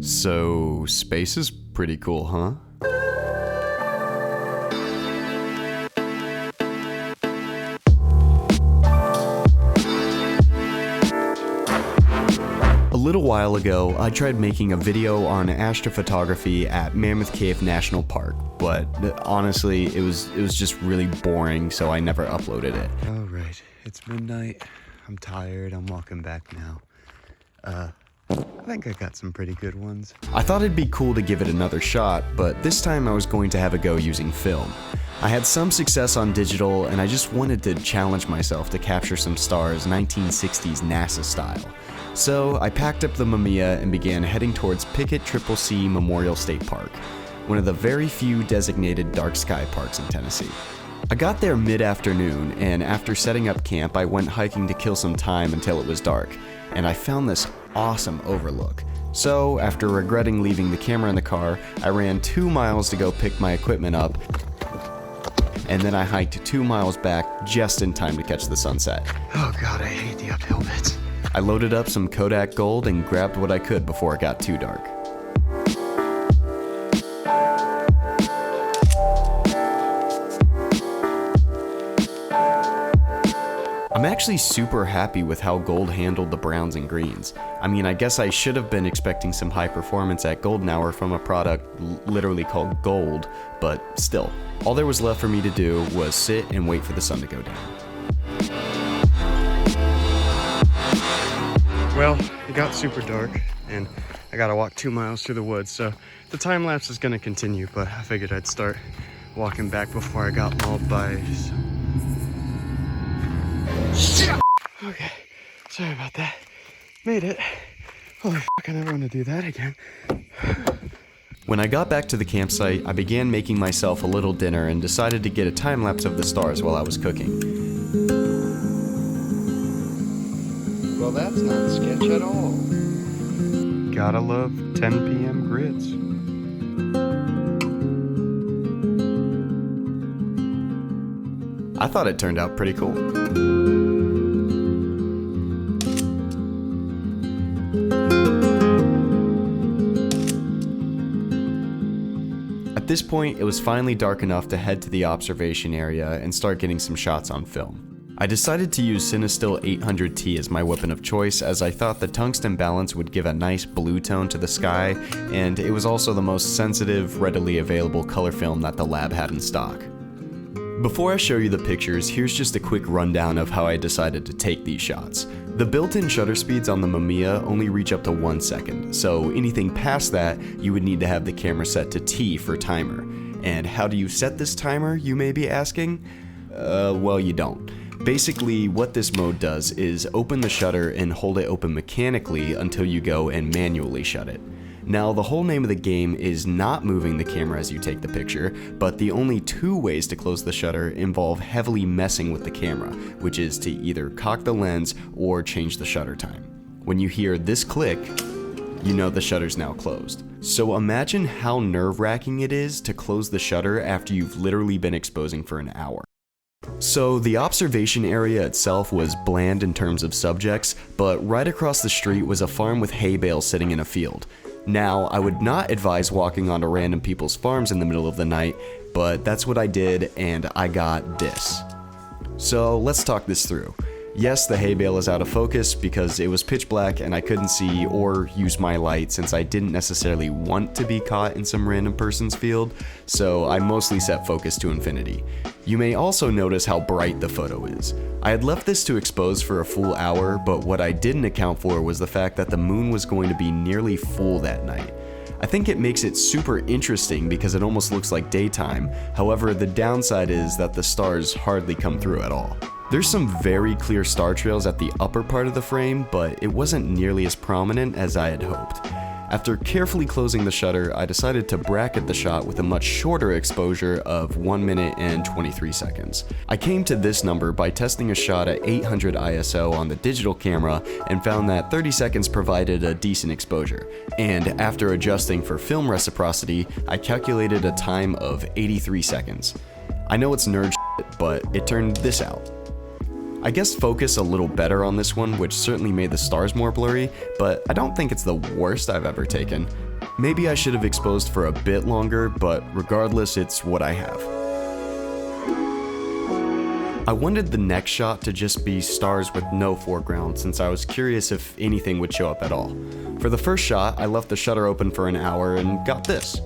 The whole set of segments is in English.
So, space is pretty cool, huh? A little while ago, I tried making a video on astrophotography at Mammoth Cave National Park, but honestly, it was just really boring, so I never uploaded it. Alright, it's midnight. I'm tired. I'm walking back now. I think I got some pretty good ones. I thought it'd be cool to give it another shot, but this time I was going to have a go using film. I had some success on digital, and I just wanted to challenge myself to capture some stars 1960s NASA style. So I packed up the Mamiya and began heading towards Pickett CCC Memorial State Park, one of the very few designated dark sky parks in Tennessee. I got there mid-afternoon, and after setting up camp, I went hiking to kill some time until it was dark, and I found this awesome overlook. So, after regretting leaving the camera in the car, I ran 2 miles to go pick my equipment up, and then I hiked 2 miles back just in time to catch the sunset. Oh god, I hate the uphill bits. I loaded up some Kodak Gold and grabbed what I could before it got too dark. I'm actually super happy with how Gold handled the browns and greens. I mean, I guess I should have been expecting some high performance at golden hour from a product literally called Gold, but still, all there was left for me to do was sit and wait for the sun to go down. Well, it got super dark, and I gotta walk 2 miles through the woods, so the time lapse is gonna continue, but I figured I'd start walking back before I got mauled by Okay, sorry about that. Made it. Holy fuck, I never want to do that again. When I got back to the campsite, I began making myself a little dinner and decided to get a time lapse of the stars while I was cooking. Well, that's not sketch at all. Gotta love 10 p.m. grids. I thought it turned out pretty cool. At this point, it was finally dark enough to head to the observation area and start getting some shots on film. I decided to use Cinestill 800T as my weapon of choice, as I thought the tungsten balance would give a nice blue tone to the sky, and it was also the most sensitive, readily available color film that the lab had in stock. Before I show you the pictures, here's just a quick rundown of how I decided to take these shots. The built-in shutter speeds on the Mamiya only reach up to 1 second, so anything past that, you would need to have the camera set to T for timer. And how do you set this timer, you may be asking? Well, you don't. Basically, what this mode does is open the shutter and hold it open mechanically until you go and manually shut it. Now, the whole name of the game is not moving the camera as you take the picture, but the only 2 ways to close the shutter involve heavily messing with the camera, which is to either cock the lens or change the shutter time. When you hear this click, you know the shutter's now closed. So imagine how nerve-wracking it is to close the shutter after you've literally been exposing for an hour. So the observation area itself was bland in terms of subjects, but right across the street was a farm with hay bales sitting in a field. Now, I would not advise walking onto random people's farms in the middle of the night, but that's what I did, and I got this. So let's talk this through. Yes, the hay bale is out of focus because it was pitch black and I couldn't see or use my light since I didn't necessarily want to be caught in some random person's field, so I mostly set focus to infinity. You may also notice how bright the photo is. I had left this to expose for a full hour, but what I didn't account for was the fact that the moon was going to be nearly full that night. I think it makes it super interesting because it almost looks like daytime. However, the downside is that the stars hardly come through at all. There's some very clear star trails at the upper part of the frame, but it wasn't nearly as prominent as I had hoped. After carefully closing the shutter, I decided to bracket the shot with a much shorter exposure of 1 minute and 23 seconds. I came to this number by testing a shot at 800 ISO on the digital camera and found that 30 seconds provided a decent exposure. And after adjusting for film reciprocity, I calculated a time of 83 seconds. I know it's nerd shit, but it turned this out. I guess focus a little better on this one, which certainly made the stars more blurry, but I don't think it's the worst I've ever taken. Maybe I should have exposed for a bit longer, but regardless, it's what I have. I wanted the next shot to just be stars with no foreground, since I was curious if anything would show up at all. For the first shot, I left the shutter open for an hour and got this.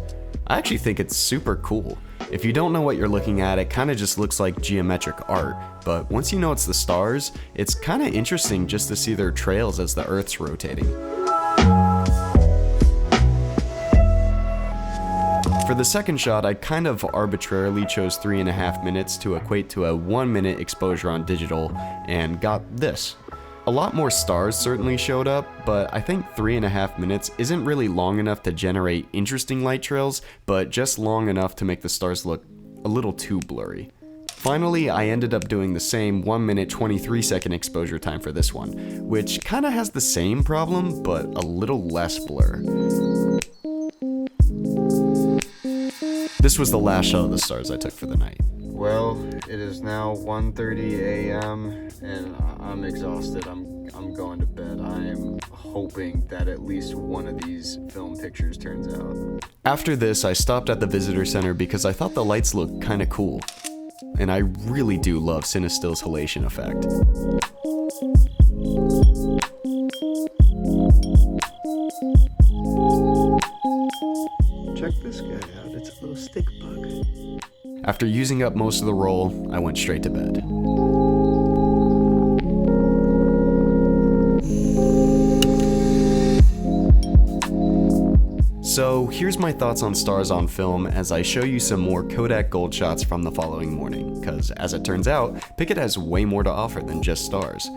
I actually think it's super cool. If you don't know what you're looking at, it kinda just looks like geometric art, but once you know it's the stars, it's kinda interesting just to see their trails as the Earth's rotating. For the second shot, I kind of arbitrarily chose 3.5 minutes to equate to a 1-minute exposure on digital, and got this. A lot more stars certainly showed up, but I think 3.5 minutes isn't really long enough to generate interesting light trails, but just long enough to make the stars look a little too blurry. Finally, I ended up doing the same 1-minute 23-second exposure time for this one, which kinda has the same problem, but a little less blur. This was the last shot of the stars I took for the night. Well, it is now 1:30 a.m. and I'm exhausted. I'm going to bed. I'm hoping that at least one of these film pictures turns out. After this, I stopped at the visitor center because I thought the lights looked kinda cool. And I really do love Cinestill's halation effect. Check this guy out. It's a little stick bug. After using up most of the roll, I went straight to bed. So here's my thoughts on stars on film as I show you some more Kodak Gold shots from the following morning, because as it turns out, Pickett has way more to offer than just stars.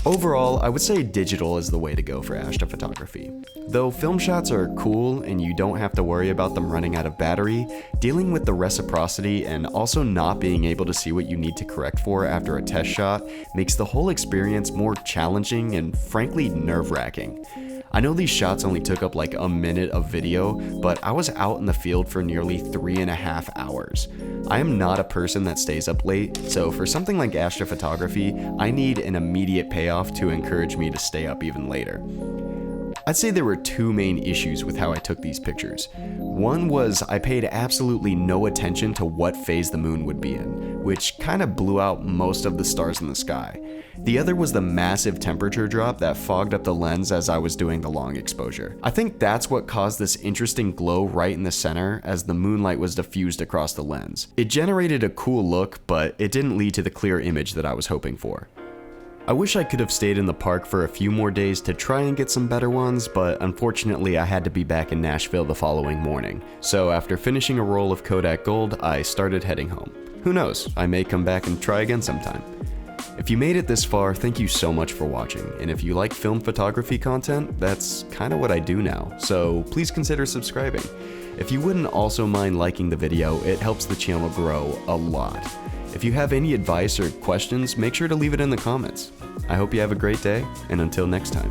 Overall, I would say digital is the way to go for astrophotography. Though film shots are cool and you don't have to worry about them running out of battery, dealing with the reciprocity and also not being able to see what you need to correct for after a test shot makes the whole experience more challenging and frankly nerve-wracking. I know these shots only took up like a minute of video, but I was out in the field for nearly 3.5 hours. I am not a person that stays up late, so for something like astrophotography, I need an immediate payoff to encourage me to stay up even later. I'd say there were two main issues with how I took these pictures. One was I paid absolutely no attention to what phase the moon would be in, which kind of blew out most of the stars in the sky. The other was the massive temperature drop that fogged up the lens as I was doing the long exposure. I think that's what caused this interesting glow right in the center as the moonlight was diffused across the lens. It generated a cool look, but it didn't lead to the clear image that I was hoping for. I wish I could have stayed in the park for a few more days to try and get some better ones, but unfortunately I had to be back in Nashville the following morning. So after finishing a roll of Kodak Gold, I started heading home. Who knows, I may come back and try again sometime. If you made it this far, thank you so much for watching, and if you like film photography content, that's kind of what I do now, so please consider subscribing. If you wouldn't also mind liking the video, it helps the channel grow a lot. If you have any advice or questions, make sure to leave it in the comments. I hope you have a great day, and until next time.